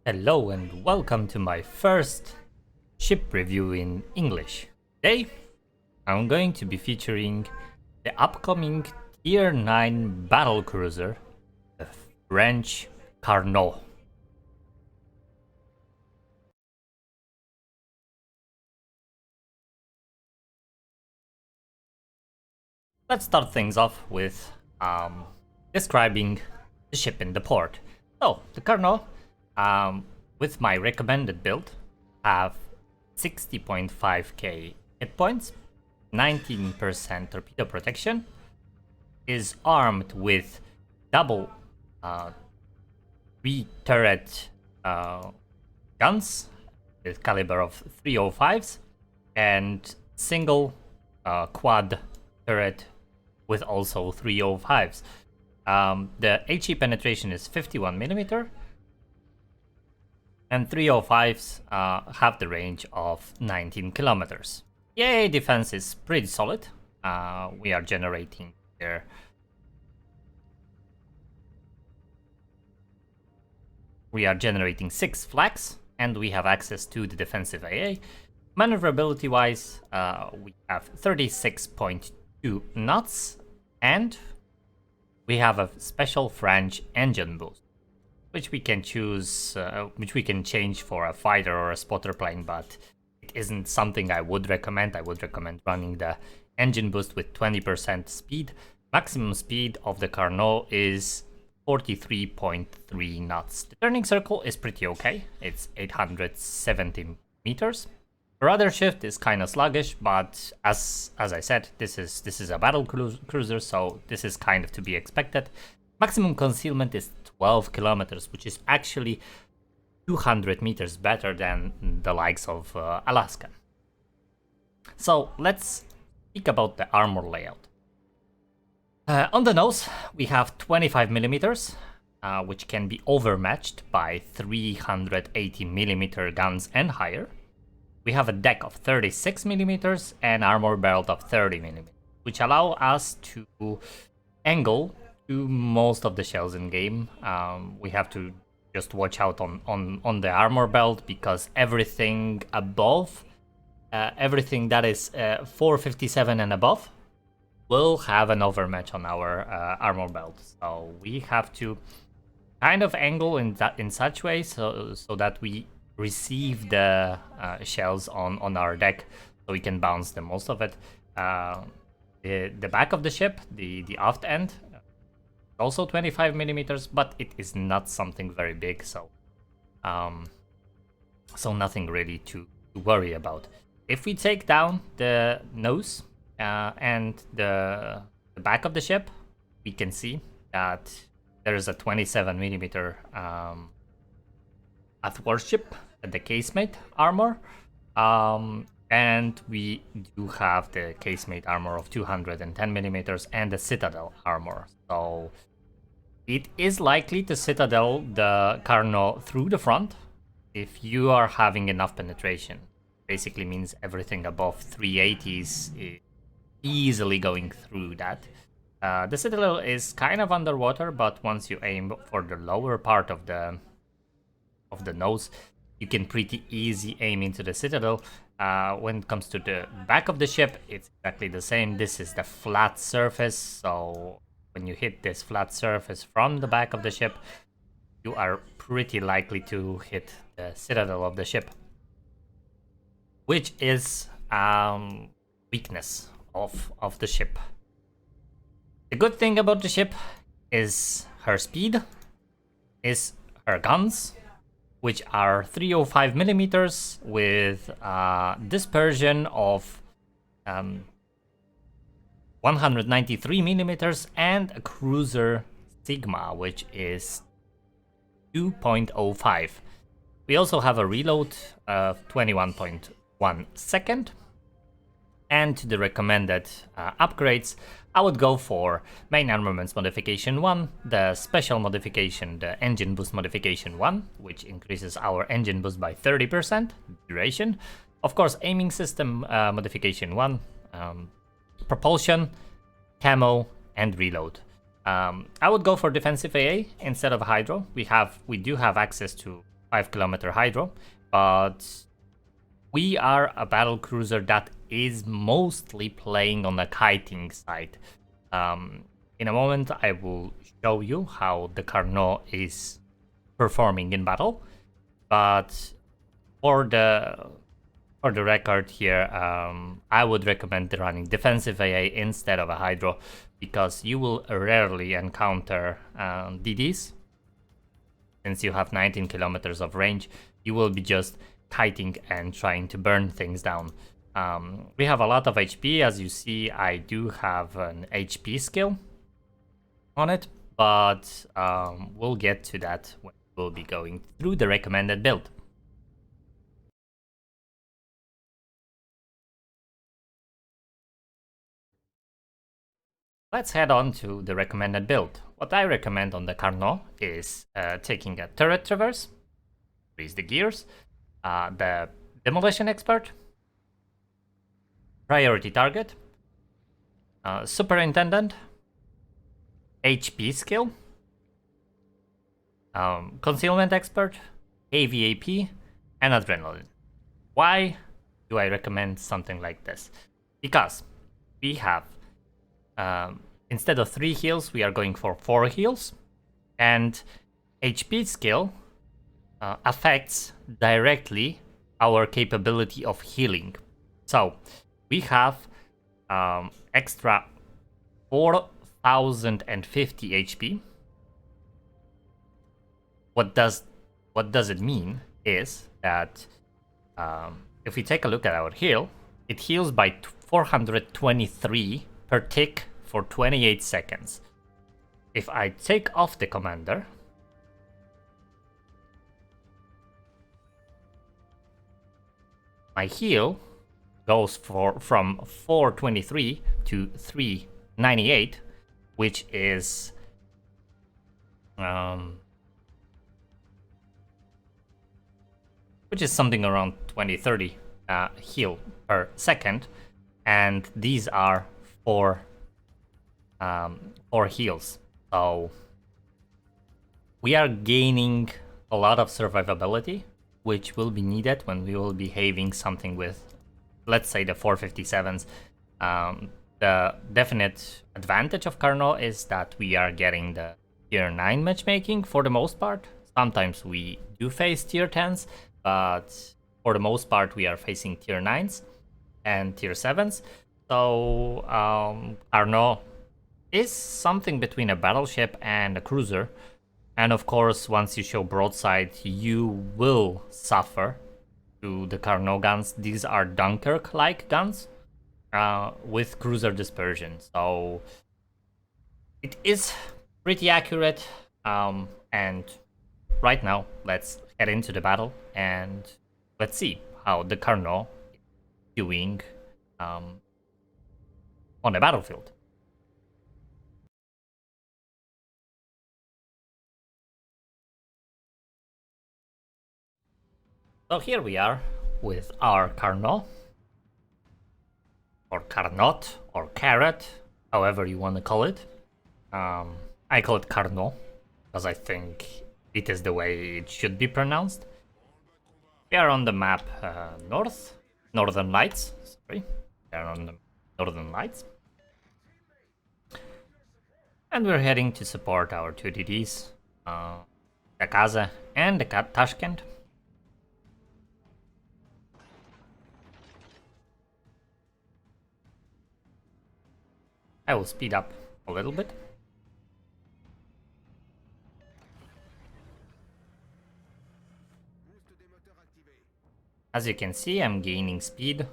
Hello and welcome to my first ship review in English. Today, I'm going to be featuring the upcoming Tier 9 battlecruiser, the French Carnot. Let's start things off with describing the ship in the port. So, the Carnot, with my recommended build, have 60.5k hit points, 19% torpedo protection, is armed with double 3-turret guns with caliber of 305s and single quad turret with also 305s. The HE penetration is 51mm, and 305s have the range of 19 kilometers. Yay, defense is pretty solid. We are generating here. We are generating 6 flags, and we have access to the defensive AA. Maneuverability wise, we have 36.2 knots, and we have a special French engine boost, which we can choose, which we can change for a fighter or a spotter plane, but it isn't something I would recommend. I would recommend running the engine boost with 20% speed. Maximum speed of the Carnot is 43.3 knots. The turning circle is pretty okay. It's 870 meters. Rudder shift is kind of sluggish, but as I said, this is a battle cruiser, so this is kind of to be expected. Maximum concealment is 12 kilometers, which is actually 200 meters better than the likes of Alaska. So let's speak about the armor layout. On the nose, we have 25 millimeters, which can be overmatched by 380 millimeter guns and higher. We have a deck of 36 millimeters and armor belt of 30 millimeters, which allow us to angle to most of the shells in game. We have to just watch out on the armor belt, because everything above, everything that is 457 and above, will have an overmatch on our armor belt. So we have to kind of angle in such way so that we receive the shells on our deck, so we can bounce the most of it. The back of the ship, the aft end, also 25 millimeters, but it is not something very big, so nothing really to worry about. If we take down the nose and the back of the ship, we can see that there is a 27 millimeter athwartship, the casemate armor, and we do have the casemate armor of 210 millimeters and the citadel armor. So it is likely to citadel the Carnot through the front if you are having enough penetration. Basically means everything above 380s is easily going through that. The citadel is kind of underwater, but once you aim for the lower part of the nose, you can pretty easy aim into the citadel. When it comes to the back of the ship, it's exactly the same. This is the flat surface, so when you hit this flat surface from the back of the ship, you are pretty likely to hit the citadel of the ship, which is weakness of the ship. The good thing about the ship is her speed, is her guns, which are 305 millimeters with dispersion of 193 millimeters and a cruiser sigma, which is 2.05. We also have a reload of 21.1 second. And to the recommended upgrades, I would go for main armaments modification 1, the special modification, the engine boost modification 1, which increases our engine boost by 30% duration. Of course, aiming system modification 1, propulsion, camo, and reload. I would go for defensive AA instead of hydro. We do have access to 5-kilometer hydro, but we are a battle cruiser that is mostly playing on the kiting side. In a moment, I will show you how the Carnot is performing in battle, but for the record here, I would recommend running defensive AA instead of a hydro, because you will rarely encounter DDs. Since you have 19 kilometers of range, you will be just kiting and trying to burn things down. We have a lot of HP. As you see, I do have an HP skill on it, but we'll get to that when we'll be going through the recommended build. Let's head on to the recommended build. What I recommend on the Carnot is taking a turret traverse, increase the gears, the demolition expert, priority target, superintendent, HP skill, concealment expert, AVAP, and adrenaline. Why do I recommend something like this? Because we have instead of 3 heals, we are going for 4 heals, and HP skill affects directly our capability of healing. So we have extra 4050 HP. What does it mean is that if we take a look at our heal, it heals by 423 per tick for 28 seconds. If I take off the commander, my heal goes from 423 to 398, which is something around 20-30 heal per second, and these are 4 heals. So we are gaining a lot of survivability, which will be needed when we will be having something with, let's say, the 457s. The definite advantage of Carnot is that we are getting the tier 9 matchmaking for the most part. Sometimes we do face tier 10s, but for the most part we are facing tier 9s and tier 7s. So Carnot is something between a battleship and a cruiser. And of course, once you show broadside, you will suffer to the Carnot guns. These are Dunkirk-like guns with cruiser dispersion. So it is pretty accurate. And right now, let's head into the battle and let's see how the Carnot is doing on the battlefield. So here we are with our Carnot, or Carnot, or Carrot, however you want to call it. I call it Carnot, because I think it is the way it should be pronounced. We are on the map Northern Lights, sorry. We are on the Northern Lights. And we're heading to support our 2 DDs, the Kaza and the Tashkent. I will speed up a little bit. As you can see, I'm gaining speed,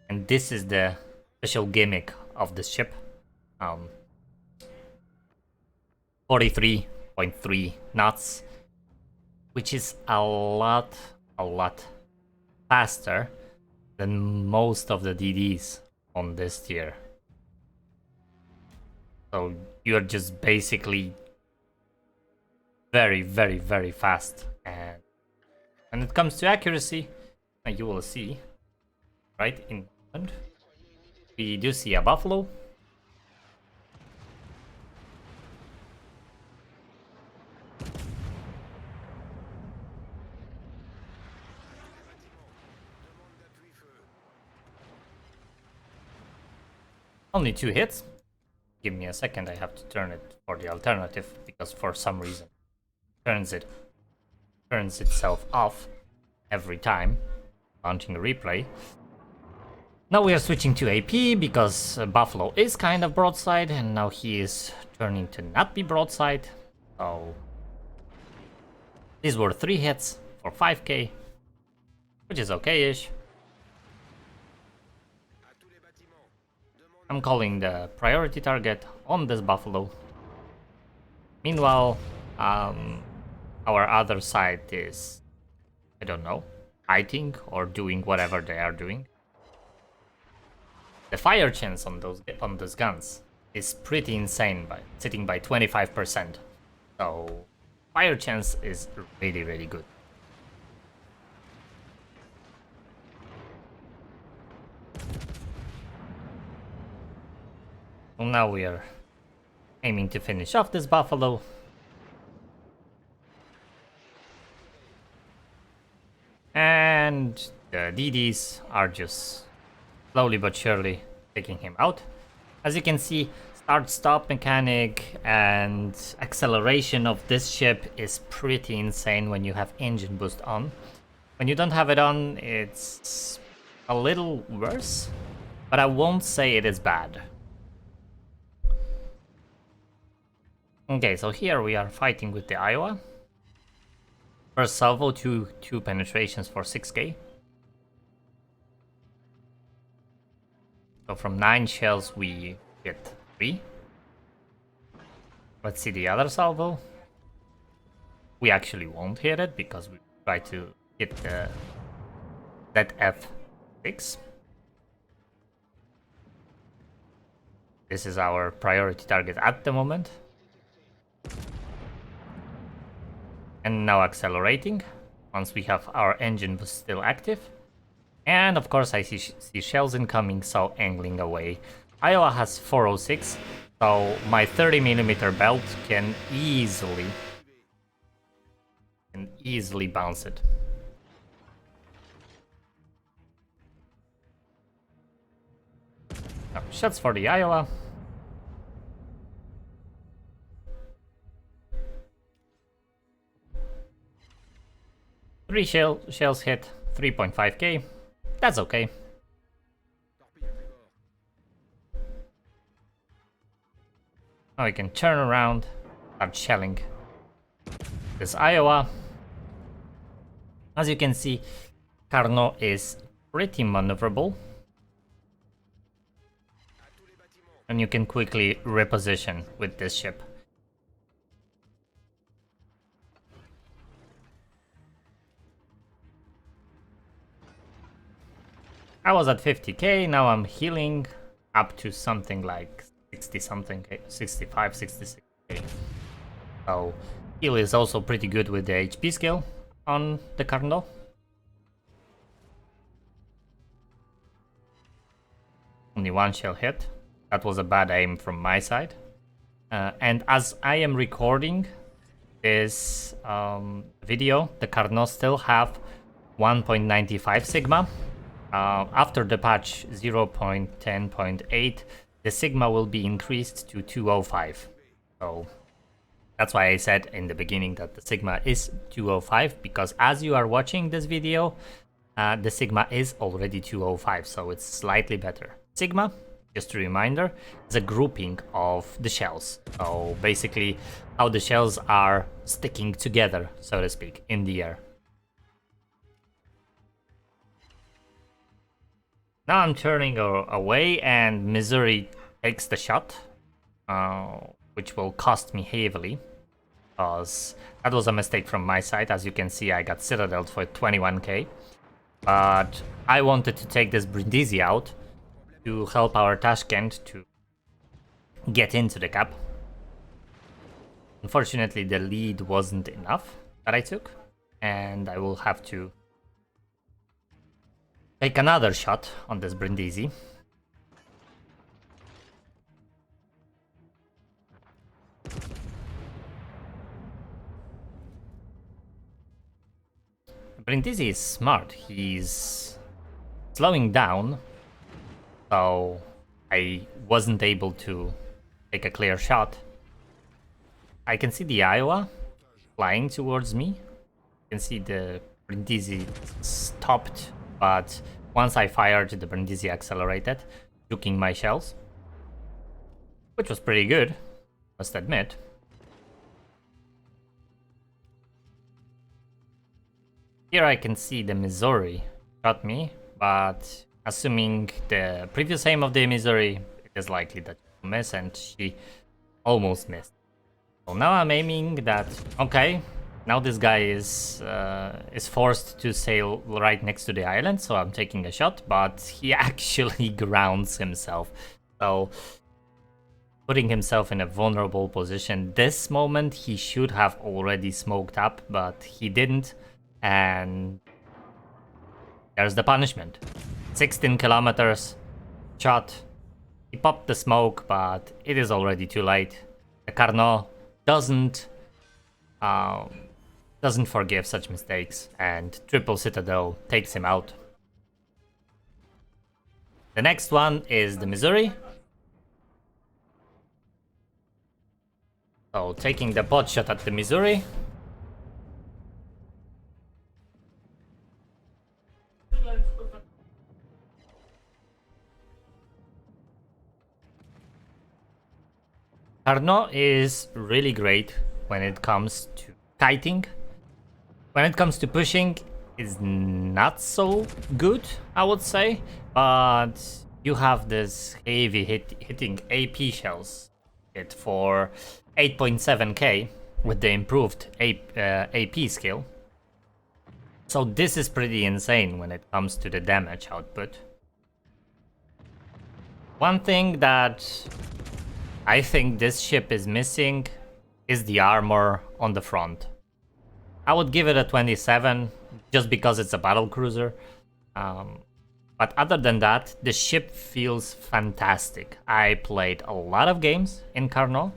and this is the special gimmick of the ship. 43.3 knots, which is a lot faster than most of the DDs on this tier. So you're just basically very fast. And when it comes to accuracy, you will see right in front, we do see a buffalo. Only 2 hits. Give me a second, I have to turn it for the alternative because for some reason turns itself off every time launching a replay. Now we are switching to AP because Buffalo is kind of broadside and now he is turning to not be broadside. So these were 3 hits for 5k, which is okay-ish. I'm calling the priority target on this Buffalo. Meanwhile, our other side is, I don't know, fighting or doing whatever they are doing. The fire chance on those guns is pretty insane, sitting by 25%. So fire chance is really, really good. Well, now we are aiming to finish off this Buffalo. And the DDs are just slowly but surely taking him out. As you can see, start-stop mechanic and acceleration of this ship is pretty insane when you have engine boost on. When you don't have it on, it's a little worse, but I won't say it is bad. Okay, so here we are fighting with the Iowa. First salvo, two penetrations for 6k. So from 9 shells we get 3. Let's see the other salvo. We actually won't hit it because we try to hit that F6. This is our priority target at the moment. And now accelerating once we have our engine boost still active. And of course I see shells incoming, so angling away. Iowa has 406, so my 30mm belt can easily bounce it. Now, shots for the Iowa. Three shells hit, 3.5k. That's okay. Now we can turn around, start shelling this Iowa. As you can see, Carnot is pretty maneuverable. And you can quickly reposition with this ship. I was at 50k, now I'm healing up to something like 60 something, 65, 66k. So heal is also pretty good with the HP skill on the Carnot. Only 1 shell hit. That was a bad aim from my side. And as I am recording this video, the Carnot still have 1.95 Sigma. After the patch 0.10.8, the Sigma will be increased to 205. So that's why I said in the beginning that the Sigma is 205, because as you are watching this video, the Sigma is already 205, so it's slightly better. Sigma, just a reminder, is a grouping of the shells. So basically how the shells are sticking together, so to speak, in the air. Now I'm turning away and Missouri takes the shot, which will cost me heavily, because that was a mistake from my side. As you can see, I got Citadeled for 21k, but I wanted to take this Brindisi out to help our Tashkent to get into the cap. Unfortunately, the lead wasn't enough that I took, and I will have to take another shot on this Brindisi. Brindisi is smart. He's slowing down, so I wasn't able to take a clear shot. I can see the Iowa flying towards me. You can see the Brindisi stopped, but once I fired, the Brindisi accelerated, juking my shells, which was pretty good, must admit. Here I can see the Missouri shot me, but assuming the previous aim of the Missouri, it is likely that she will miss, and she almost missed. So now I'm aiming that, okay, now this guy is forced to sail right next to the island, so I'm taking a shot, but he actually grounds himself. So putting himself in a vulnerable position. This moment he should have already smoked up, but he didn't, and there's the punishment. 16 kilometers, shot. He popped the smoke, but it is already too late. The Carnot doesn't forgive such mistakes, and Triple Citadel takes him out. The next one is the Missouri. So taking the pot shot at the Missouri. Carnot is really great when it comes to kiting. When it comes to pushing, it's not so good, I would say. But you have this heavy hitting AP shells hit for 8.7k with the improved AP skill. So this is pretty insane when it comes to the damage output. One thing that I think this ship is missing is the armor on the front. I would give it a 27 just because it's a battlecruiser. But other than that, the ship feels fantastic. I played a lot of games in Carnot,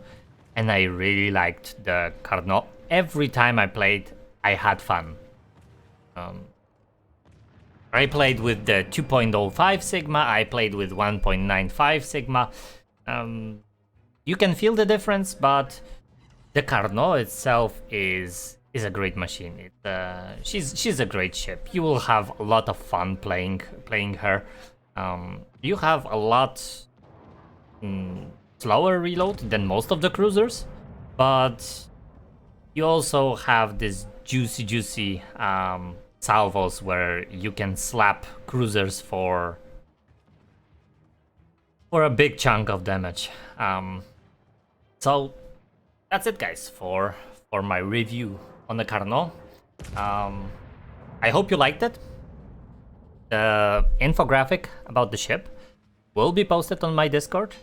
and I really liked the Carnot. Every time I played, I had fun. I played with the 2.05 Sigma, I played with 1.95 Sigma. You can feel the difference, but the Carnot itself is a great machine. She's a great ship. You will have a lot of fun playing her. You have a lot slower reload than most of the cruisers, but you also have this juicy salvos where you can slap cruisers for a big chunk of damage. So that's it, guys, for my review on the Carnot. I hope you liked it. The infographic about the ship will be posted on my Discord.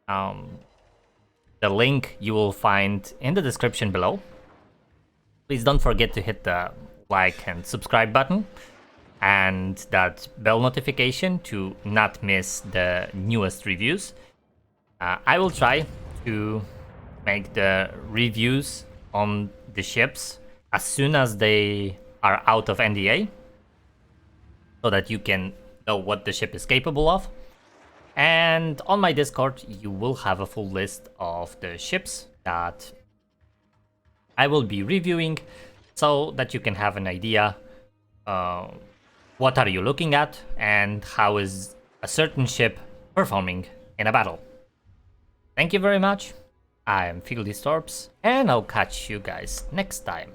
The link you will find in the description below. Please don't forget to hit the like and subscribe button and that bell notification to not miss the newest reviews. I will try to make the reviews on the ships as soon as they are out of NDA, so that you can know what the ship is capable of. And on my Discord, you will have a full list of the ships that I will be reviewing, so that you can have an idea what are you looking at and how is a certain ship performing in a battle. Thank you very much. I am Fieldy Storps, and I'll catch you guys next time.